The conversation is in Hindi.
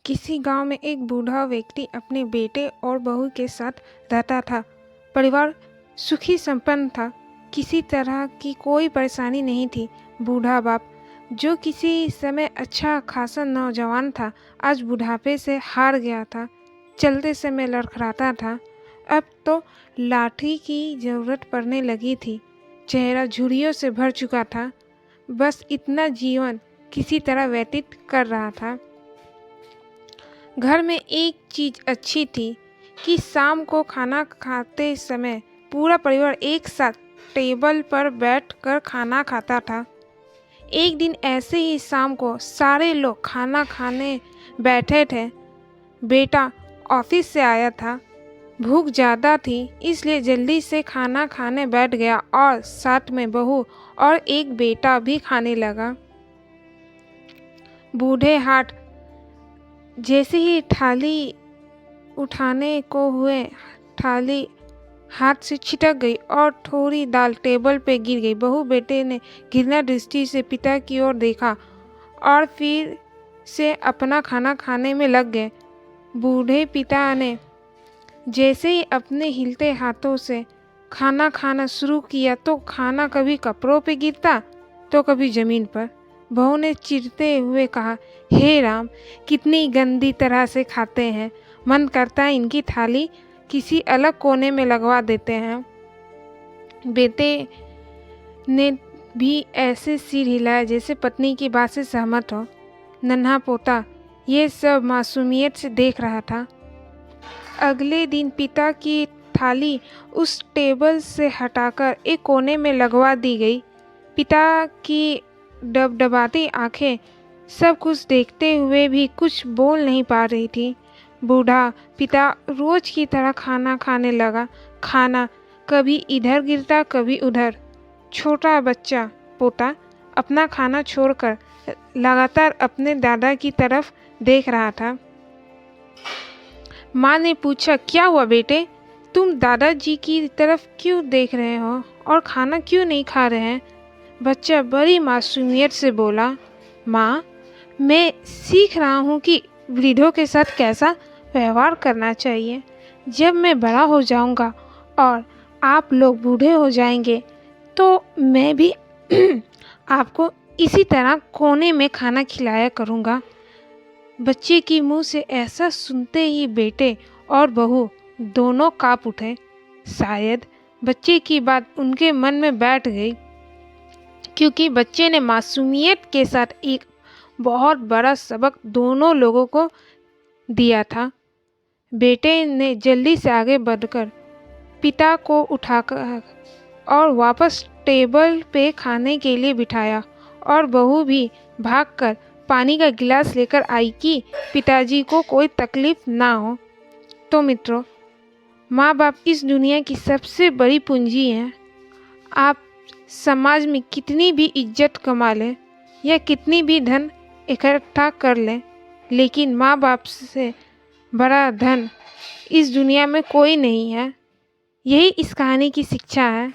किसी गांव में एक बूढ़ा व्यक्ति अपने बेटे और बहू के साथ रहता था। परिवार सुखी संपन्न था। किसी तरह की कोई परेशानी नहीं थी। बूढ़ा बाप, जो किसी समय अच्छा खासा नौजवान था, आज बुढ़ापे से हार गया था। चलते समय लड़खड़ाता था। अब तो लाठी की जरूरत पड़ने लगी थी। चेहरा झुर्रियों से भर चुका था। बस इतना जीवन किसी तरह व्यतीत कर रहा था। घर में एक चीज अच्छी थी कि शाम को खाना खाते समय पूरा परिवार एक साथ टेबल पर बैठकर खाना खाता था। एक दिन ऐसे ही शाम को सारे लोग खाना खाने बैठे थे। बेटा ऑफिस से आया था। भूख ज़्यादा थी, इसलिए जल्दी से खाना खाने बैठ गया और साथ में बहू और एक बेटा भी खाने लगा। बूढ़े हाथ जैसे ही थाली उठाने को हुए, थाली हाथ से छिटक गई और थोड़ी दाल टेबल पे गिर गई। बहू बेटे ने घृणा दृष्टि से पिता की ओर देखा और फिर से अपना खाना खाने में लग गए। बूढ़े पिता ने जैसे ही अपने हिलते हाथों से खाना खाना शुरू किया तो खाना कभी कपड़ों पे गिरता तो कभी ज़मीन पर। बहू ने चिढ़ते हुए कहा, हे राम, कितनी गंदी तरह से खाते हैं। मन करता है इनकी थाली किसी अलग कोने में लगवा देते हैं। बेटे ने भी ऐसे सिर हिलाया जैसे पत्नी की बात से सहमत हो। नन्हा पोता ये सब मासूमियत से देख रहा था। अगले दिन पिता की थाली उस टेबल से हटाकर एक कोने में लगवा दी गई। पिता की डबडबाती आंखें सब कुछ देखते हुए भी कुछ बोल नहीं पा रही थी। बूढ़ा पिता रोज की तरह खाना खाने लगा। खाना कभी इधर गिरता कभी उधर। छोटा बच्चा पोता अपना खाना छोड़कर लगातार अपने दादा की तरफ देख रहा था। माँ ने पूछा, क्या हुआ बेटे, तुम दादाजी की तरफ क्यों देख रहे हो और खाना क्यों नहीं खा रहे हैं? बच्चा बड़ी मासूमियत से बोला, माँ, मैं सीख रहा हूँ कि वृद्धों के साथ कैसा व्यवहार करना चाहिए। जब मैं बड़ा हो जाऊँगा और आप लोग बूढ़े हो जाएंगे तो मैं भी आपको इसी तरह कोने में खाना खिलाया करूँगा। बच्चे की मुंह से ऐसा सुनते ही बेटे और बहू दोनों काँप उठे। शायद बच्चे की बात उनके मन में बैठ गई, क्योंकि बच्चे ने मासूमियत के साथ एक बहुत बड़ा सबक दोनों लोगों को दिया था। बेटे ने जल्दी से आगे बढ़कर पिता को उठाकर और वापस टेबल पे खाने के लिए बिठाया और बहू भी भागकर पानी का गिलास लेकर आई कि पिताजी को कोई तकलीफ ना हो। तो मित्रों, माँ बाप इस दुनिया की सबसे बड़ी पूंजी हैं। आप समाज में कितनी भी इज्जत कमा लें या कितनी भी धन इकट्ठा कर लें, लेकिन माँ बाप से बड़ा धन इस दुनिया में कोई नहीं है। यही इस कहानी की शिक्षा है।